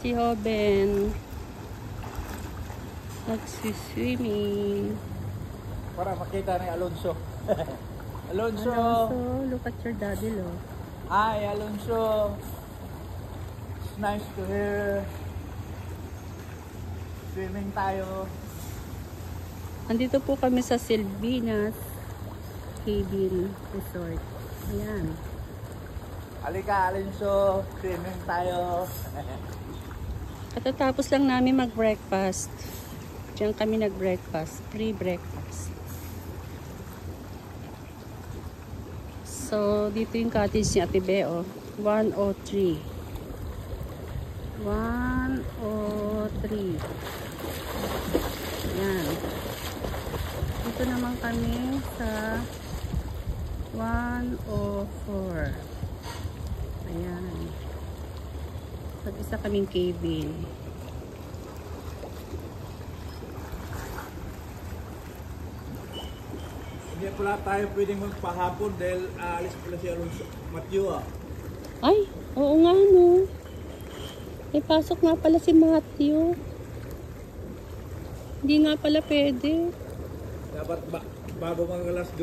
Si Hoben. Nagsiswimming. Para makita ni Alonso. Alonso! Alonso, look at your daddy, lo. Hi, Alonso! It's nice to hear. Swimming tayo. Andito po kami sa Silvinas Cabin Resort. Ayan. Halika, Alonso. Swimming tayo. Katatapos lang namin mag-breakfast. Diyan kami nag-breakfast. Pre-breakfast. So, dito yung cottage ni Ate Beo. 103. 103. Ayan. Dito naman kami sa 104. Ayan. Mag-isa kaming cabin. Hindi pala tayo pwedeng magpahapon dahil alis pala si Alonso. Matthew Ay, oo nga no. May pasok nga pala si Matthew. Hindi nga pala pwede. Dapat bago mga alas 2.